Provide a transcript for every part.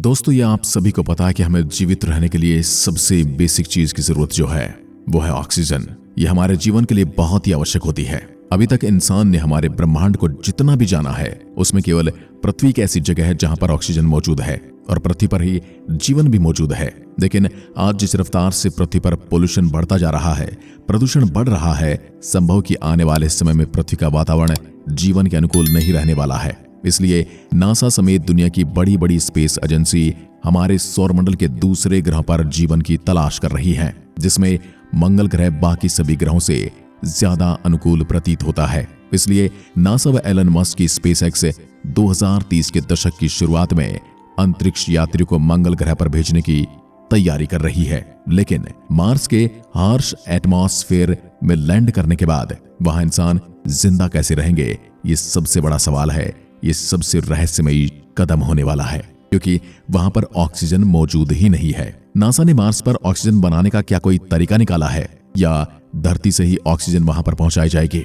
दोस्तों, ये आप सभी को पता है कि हमें जीवित रहने के लिए सबसे बेसिक चीज की जरूरत जो है वो है ऑक्सीजन। ये हमारे जीवन के लिए बहुत ही आवश्यक होती है। अभी तक इंसान ने हमारे ब्रह्मांड को जितना भी जाना है उसमें केवल पृथ्वी एक ऐसी जगह है जहां पर ऑक्सीजन मौजूद है और पृथ्वी पर ही जीवन भी मौजूद है। लेकिन आज जिस रफ्तार से पृथ्वी पर पोल्यूशन बढ़ता जा रहा है, प्रदूषण बढ़ रहा है, संभव कि आने वाले समय में पृथ्वी का वातावरण जीवन के अनुकूल नहीं रहने वाला है। इसलिए नासा समेत दुनिया की बड़ी बड़ी स्पेस एजेंसी हमारे सौरमंडल के दूसरे ग्रह पर जीवन की तलाश कर रही है, जिसमें मंगल ग्रह बाकी सभी ग्रहों से ज्यादा अनुकूल प्रतीत होता है। इसलिए नासा व एलन मस्क की स्पेसएक्स 2030 के दशक की शुरुआत में अंतरिक्ष यात्रियों को मंगल ग्रह पर भेजने की तैयारी कर रही है। लेकिन मार्स के हार्श एटमॉस्फेयर में लैंड करने के बाद वहां इंसान जिंदा कैसे रहेंगे, ये सबसे बड़ा सवाल है। ये सबसे रहस्यमयी कदम होने वाला है, क्योंकि वहां पर ऑक्सीजन मौजूद ही नहीं है। नासा ने मार्स पर ऑक्सीजन बनाने का क्या कोई तरीका निकाला है, या धरती से ही ऑक्सीजन वहां पर पहुंचाई जाएगी?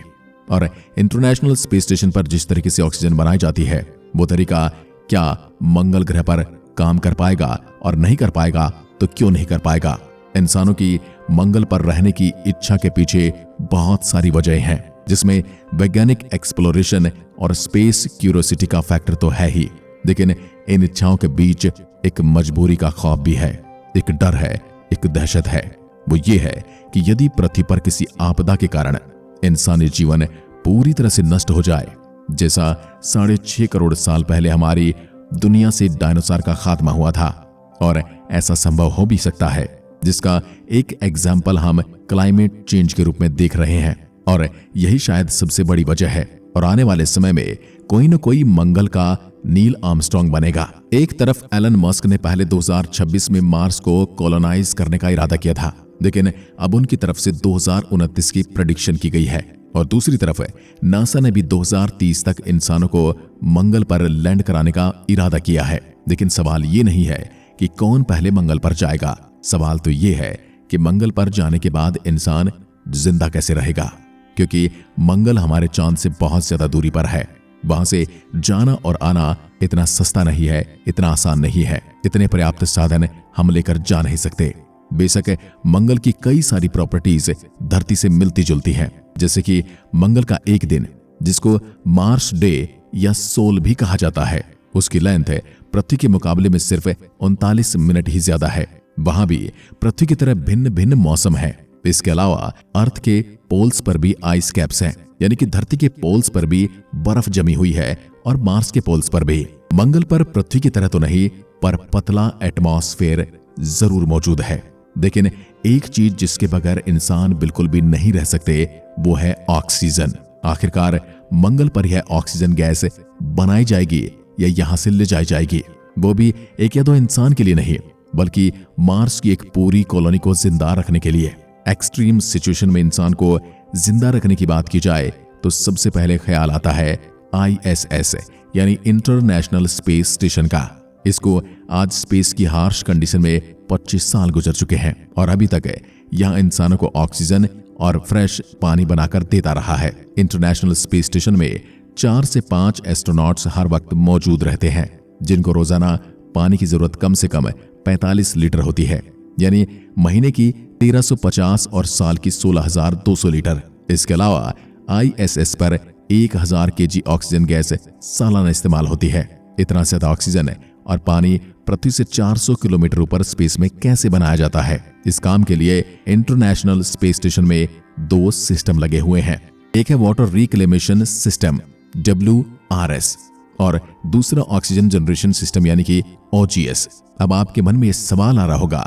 और इंटरनेशनल स्पेस स्टेशन पर जिस तरीके से ऑक्सीजन बनाई जाती है, वो तरीका क्या मंगल ग्रह पर काम कर पाएगा? और नहीं कर पाएगा तो क्यों नहीं कर पाएगा? इंसानों की मंगल पर रहने की इच्छा के पीछे बहुत सारी वजह हैं, जिसमें वैज्ञानिक एक्सप्लोरेशन और स्पेस क्यूरियोसिटी का फैक्टर तो है ही, लेकिन इन इच्छाओं के बीच एक मजबूरी का खौफ भी है, एक डर है, एक दहशत है। वो ये है कि यदि पृथ्वी पर किसी आपदा के कारण इंसानी जीवन पूरी तरह से नष्ट हो जाए, जैसा 6.5 करोड़ साल पहले हमारी दुनिया से डायनासोर का खात्मा हुआ था, और ऐसा संभव हो भी सकता है, जिसका एक एग्जाम्पल हम क्लाइमेट चेंज के रूप में देख रहे हैं। और यही शायद सबसे बड़ी वजह है। और आने वाले समय में कोई न कोई मंगल का नील आर्मस्ट्रांग बनेगा। एक तरफ एलन मस्क ने पहले 2026 में मार्स को कॉलोनाइज करने का इरादा किया था, लेकिन अब उनकी तरफ से 2029 की प्रेडिक्शन की गई है। और दूसरी तरफ नासा ने भी 2030 तक इंसानों को मंगल पर लैंड कराने का इरादा किया है। लेकिन सवाल ये नहीं है कि कौन पहले मंगल पर जाएगा, सवाल तो ये है कि मंगल पर जाने के बाद इंसान जिंदा कैसे रहेगा, क्योंकि मंगल हमारे चांद से बहुत ज्यादा दूरी पर है। वहां से जाना और आना इतना सस्ता नहीं है, इतना आसान नहीं है, इतने पर्याप्त साधन हम लेकर जा नहीं सकते। बेशक मंगल की कई सारी प्रॉपर्टीज धरती से मिलती जुलती हैं, जैसे कि मंगल का एक दिन, जिसको मार्स डे या सोल भी कहा जाता है, उसकी लेंथ पृथ्वी के मुकाबले में सिर्फ 39 मिनट ही ज्यादा है। वहां भी पृथ्वी की तरह भिन्न भिन्न मौसम है। इसके अलावा अर्थ के पोल्स पर भी आइस कैप्स हैं, यानी कि धरती के पोल्स पर भी बर्फ जमी हुई है, और मार्स के पोल्स पर भी। मंगल पर पृथ्वी की तरह तो नहीं, पर पतला एटमॉस्फेयर जरूर मौजूद है। लेकिन एक चीज जिसके बगैर इंसान बिल्कुल भी नहीं रह सकते, वो है ऑक्सीजन। आखिरकार मंगल पर यह ऑक्सीजन गैस बनाई जाएगी या यहां से ले जाई जाएगी, वो भी एक या दो इंसान के लिए नहीं, बल्कि मार्स की एक पूरी कॉलोनी को जिंदा रखने के लिए। एक्सट्रीम सिचुएशन में इंसान को जिंदा रखने की बात की जाए तो सबसे पहले ख्याल आता है ISS यानी इंटरनेशनल स्पेस स्टेशन का। इसको आज स्पेस की हार्श कंडीशन में 25 साल गुजर चुके हैं, और अभी तक यहां इंसानों को ऑक्सीजन और फ्रेश पानी बनाकर देता रहा है। इंटरनेशनल स्पेस स्टेशन में 4 से 5 एस्ट्रोनॉट्स हर वक्त मौजूद रहते हैं, जिनको रोजाना पानी की जरूरत कम से कम 45 लीटर होती है, यानी महीने की 1350 और साल की 16,200 लीटर। इसके अलावा ISS पर 1000 kg ऑक्सीजन गैस सालाना इस्तेमाल होती है। इतना ज्यादा ऑक्सीजन और पानी पृथ्वी से 400 किलोमीटर ऊपर स्पेस में कैसे बनाया जाता है? इस काम के लिए इंटरनेशनल स्पेस स्टेशन में 2 सिस्टम लगे हुए हैं। एक है वाटर रिक्लेमेशन सिस्टम WRS, और दूसरा ऑक्सीजन जनरेशन सिस्टम यानी कि OGS। अब आपके मन में यह सवाल आ रहा होगा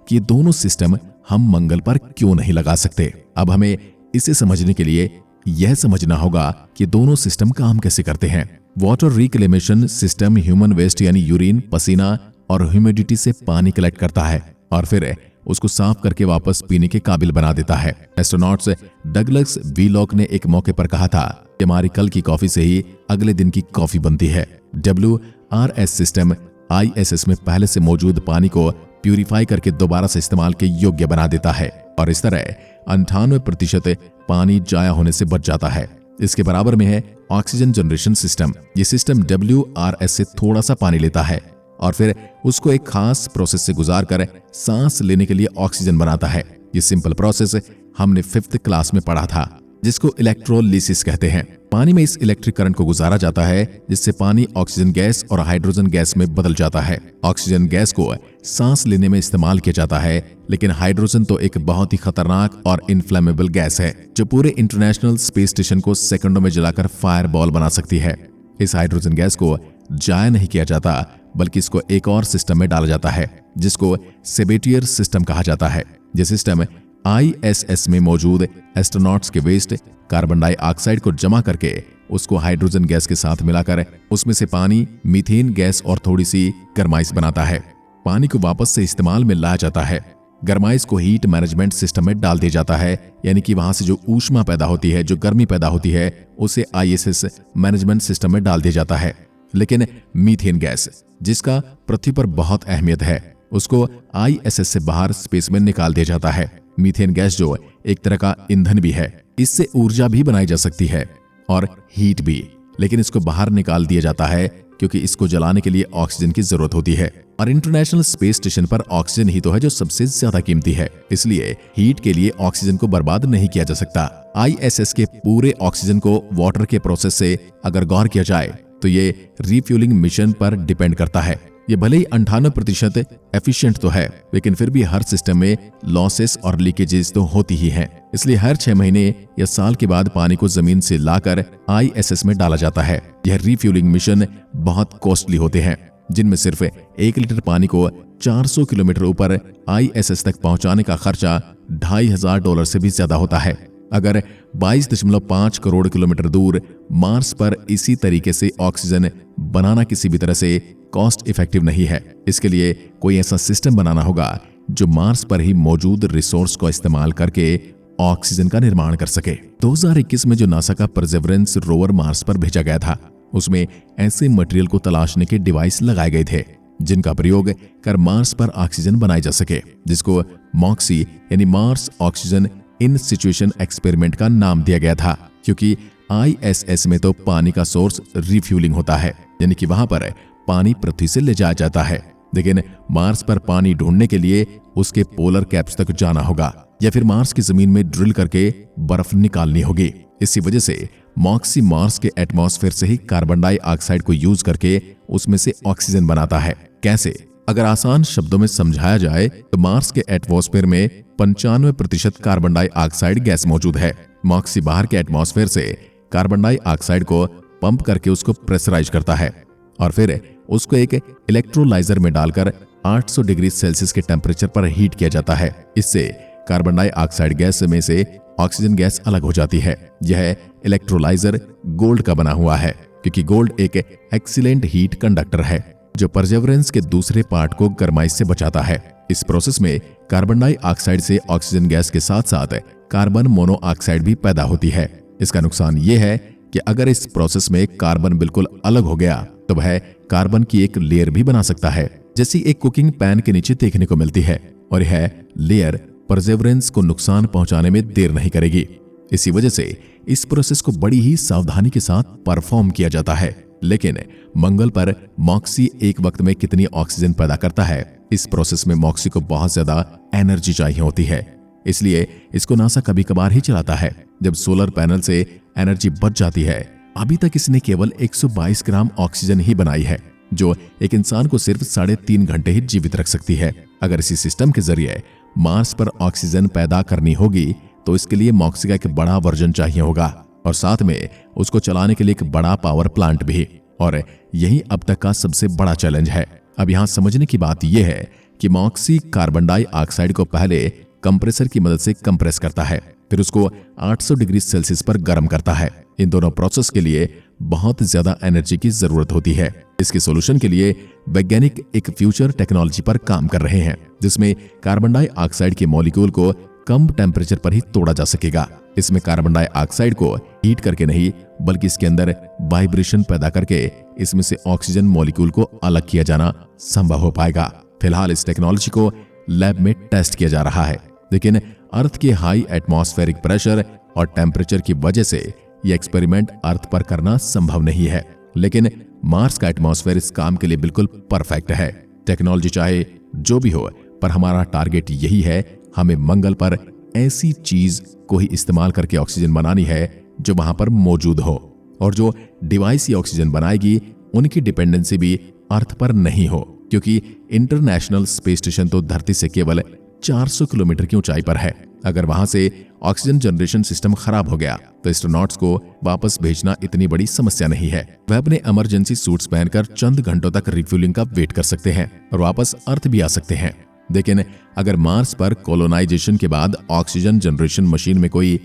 कि ये दोनों सिस्टम हम मंगल पर क्यों नहीं लगा सकते? अब हमें इसे समझने के लिए यह समझना होगा कि दोनों सिस्टम काम कैसे करते हैं। Water reclamation system human waste यानी यूरिन, पसीना और ह्यूमिडिटी से पानी कलेक्ट करता है और फिर उसको साफ करके वापस पीने के काबिल बना देता है। एस्ट्रोनॉट्स डगलस वीलॉक ने एक मौके पर कहा था कि हमारी कल की कॉफी से ही अगले दिन की कॉफी बनती है। WRS सिस्टम ISS में पहले से मौजूद पानी को प्यूरिफाई करके दोबारा से इस्तेमाल के योग्य बना देता है, और इस तरह 98% पानी जाया होने से बच जाता है। इसके बराबर में है ऑक्सीजन जनरेशन सिस्टम। ये सिस्टम WRS से थोड़ा सा पानी लेता है और फिर उसको एक खास प्रोसेस से गुजार कर सांस लेने के लिए ऑक्सीजन बनाता है। ये सिंपल प्रोसेस हमने 5th क्लास में पढ़ा था, जिसको इलेक्ट्रोलिसिस कहते हैं। पानी में इस इलेक्ट्रिक करंट को गुजारा जाता है, जिससे पानी ऑक्सीजन गैस और हाइड्रोजन गैस में बदल जाता है। ऑक्सीजन गैस को सांस लेने में इस्तेमाल किया जाता है, लेकिन हाइड्रोजन तो एक बहुत ही खतरनाक और इनफ्लेमेबल गैस है, जो पूरे इंटरनेशनल स्पेस स्टेशन को सेकंडों में जलाकर फायर बॉल बना सकती है। इस हाइड्रोजन गैस को जाया नहीं किया जाता, बल्कि इसको एक और सिस्टम में डाला जाता है, जिसको सेबेटियर सिस्टम कहा जाता है। यह सिस्टम ISS में मौजूद एस्ट्रोनॉट्स के वेस्ट कार्बन डाइऑक्साइड को जमा करके उसको हाइड्रोजन गैस के साथ मिलाकर उसमें से पानी, मीथेन गैस और थोड़ी सी गर्माइश बनाता है। पानी को वापस से इस्तेमाल में लाया जाता है। गर्माइश को हीट मैनेजमेंट सिस्टम में डाल दिया जाता है, यानी कि वहां से जो ऊष्मा पैदा होती है, जो गर्मी पैदा होती है, उसे ISS मैनेजमेंट सिस्टम में डाल दिया जाता है। लेकिन मीथेन गैस, जिसका पृथ्वी पर अहमियत अहमियत है, उसको ISS से बाहर स्पेस में निकाल दिया जाता है। मीथेन गैस जो एक तरह का ईंधन भी है, इससे ऊर्जा भी बनाई जा सकती है और हीट भी, लेकिन इसको बाहर निकाल दिया जाता है क्योंकि इसको जलाने के लिए ऑक्सीजन की जरूरत होती है। और इंटरनेशनल स्पेस स्टेशन पर ऑक्सीजन ही तो है जो सबसे ज्यादा कीमती है, इसलिए हीट के लिए ऑक्सीजन को बर्बाद नहीं किया जा सकता। ISS के पूरे ऑक्सीजन को वाटर के प्रोसेस से अगर गौर किया जाए तो ये रिफ्यूलिंग मिशन पर डिपेंड करता है। ये भले ही 98% एफिशिएंट तो है, लेकिन फिर भी हर सिस्टम में लॉसेस और लीकेजेस तो होती ही हैं। इसलिए हर 6 महीने या साल के बाद पानी को जमीन से लाकर ISS में डाला जाता है। यह रिफ्यूलिंग मिशन बहुत कॉस्टली होते हैं, जिनमें सिर्फ 1 लीटर पानी को 400 किलोमीटर ऊपर ISS तक पहुंचाने का खर्चा $2,500 से भी ज्यादा होता है। अगर 22.5 करोड़ किलोमीटर दूर मार्स पर इसी तरीके से ऑक्सीजन बनाना किसी भी तरह से कॉस्ट इफेक्टिव नहीं है। इसके लिए कोई ऐसा सिस्टम बनाना होगा जो मार्स पर ही मौजूद रिसोर्स को इस्तेमाल करके ऑक्सीजन का निर्माण कर सके। 2021 में जो नासा का परसेवरेंस रोवर मार्स पर भेजा गया था, उसमें ऐसे मटेरियल को तलाशने के डिवाइस लगाए गए थे जिनका प्रयोग कर मार्स पर ऑक्सीजन बनाई जा सके, जिसको मॉक्सी यानी Mars oxygen in situation experiment का नाम दिया गया था, क्योंकि ISS में तो पानी का सोर्स रिफ्यूलिंग होता है, यानी कि वहां पर पानी पृथ्वी से ले जाया जाता है। लेकिन मार्स पर पानी ढूंढने के लिए उसके पोलर कैप्स तक जाना होगा या फिर मार्स की जमीन में ड्रिल करके बर्फ निकालनी होगी। इसी वजह से मॉक्सी मार्स के एटमॉस्फेयर से ही कार्बन डाइऑक्साइड को यूज करके उसमें से ऑक्सीजन बनाता है। कैसे? अगर आसान शब्दों में समझाया जाए तो मार्स के एटमॉस्फेयर में 95% कार्बन डाइऑक्साइड गैस मौजूद है। मॉक्सी बाहर के एटमॉस्फेयर से कार्बन डाइऑक्साइड को पंप करके उसको प्रेशराइज करता है और फिर उसको एक इलेक्ट्रोलाइजर में डालकर 800 डिग्री सेल्सियस के टेम्परेचर पर हीट किया जाता है। इससे कार्बन डाइऑक्साइड गैस में से ऑक्सीजन गैस अलग हो जाती है। यह इलेक्ट्रोलाइजर गोल्ड का बना हुआ है, क्योंकि गोल्ड एक एक्सीलेंट हीट कंडक्टर है जो परसेवरेंस के दूसरे पार्ट को गर्माइश से बचाता है। इस प्रोसेस में कार्बन डाइऑक्साइड से ऑक्सीजन गैस के साथ साथ कार्बन मोनोऑक्साइड भी पैदा होती है। इसका नुकसान यह है कि अगर इस प्रोसेस में कार्बन बिल्कुल अलग हो गया तो वह कार्बन की एक लेयर भी बना सकता है, जैसी एक कुकिंग पैन के नीचे देखने को मिलती है, और यह लेयर परसेवरेंस को नुकसान पहुंचाने में देर नहीं करेगी। इसी वजह से इस प्रोसेस को बड़ी ही सावधानी के साथ परफॉर्म किया जाता है। लेकिन मंगल पर मॉक्सी एक वक्त में कितनी ऑक्सीजन पैदा करता है? इस प्रोसेस में मॉक्सी को बहुत ज्यादा एनर्जी चाहिए होती है, इसलिए इसको नासा कभी कभार ही चलाता है जब सोलर पैनल से एनर्जी बच जाती है। अभी तक इसने केवल 122 ग्राम ऑक्सीजन ही बनाई है, जो एक इंसान को सिर्फ 3.5 घंटे ही जीवित रख सकती है। अगर इसी सिस्टम के जरिए मार्स पर ऑक्सीजन पैदा करनी होगी तो इसके लिए मॉक्सी का एक बड़ा वर्जन चाहिए होगा और साथ में उसको चलाने के लिए एक बड़ा पावर प्लांट भी। और यही अब तक का सबसे बड़ा चैलेंज है। अब यहाँ समझने की बात यह है कि मॉक्सी कार्बन डाइऑक्साइड को पहले कंप्रेसर की मदद से कंप्रेस करता है, फिर उसको 800 डिग्री सेल्सियस पर गर्म करता है। इन दोनों प्रोसेस के लिए बहुत ज्यादा एनर्जी की जरूरत होती है। इसके सॉल्यूशन के लिए वैज्ञानिक एक फ्यूचर टेक्नोलॉजी पर काम कर रहे हैं, जिसमें कार्बन डाइऑक्साइड के मॉलिक्यूल को कम टेम्परेचर पर ही तोड़ा जा सकेगा। इसमें कार्बन डाइऑक्साइड को हीट करके नहीं, बल्कि इसके अंदर वाइब्रेशन पैदा करके इसमें से ऑक्सीजन मॉलिक्यूल को अलग किया जाना संभव हो पाएगा। फिलहाल इस टेक्नोलॉजी को लैब में टेस्ट किया जा रहा है, लेकिन अर्थ के हाई एटमॉस्फेरिक प्रेशर और टेम्परेचर की वजह से यह एक्सपेरिमेंट अर्थ पर करना संभव नहीं है। लेकिन मार्स का एटमॉस्फेयर इस काम के लिए बिल्कुल परफेक्ट है। टेक्नोलॉजी चाहे जो भी हो, पर हमारा टारगेट यही है, हमें मंगल पर ऐसी चीज को ही इस्तेमाल करके ऑक्सीजन बनानी है जो वहां पर मौजूद हो, और जो डिवाइस ये ऑक्सीजन बनाएगी उनकी डिपेंडेंसी भी अर्थ पर नहीं हो, क्योंकि इंटरनेशनल स्पेस स्टेशन तो धरती से केवल 400 किलोमीटर की ऊंचाई पर है। अगर वहां से ऑक्सीजन जनरेशन सिस्टम खराब हो गया तो एस्ट्रोनॉट्स को वापस भेजना इतनी बड़ी समस्या नहीं है। वह अपने इमरजेंसी सूट्स पहनकर चंद घंटों तक रिफ्यूलिंग का वेट कर सकते हैं और वापस अर्थ भी आ सकते हैं। लेकिन अगर मार्स पर कोलोनाइजेशन के बाद ऑक्सीजन जनरेशन मशीन में कोई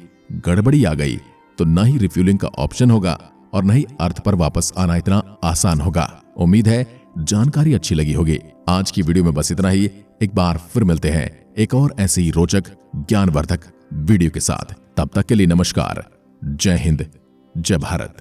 गड़बड़ी आ गई तो न ही रिफ्यूलिंग का ऑप्शन होगा और न ही अर्थ पर वापस आना इतना आसान होगा। उम्मीद है जानकारी अच्छी लगी होगी। आज की वीडियो में बस इतना ही। एक बार फिर मिलते हैं एक और ऐसे ही रोचक ज्ञानवर्धक वीडियो के साथ। तब तक के लिए नमस्कार। जय हिंद, जय भारत।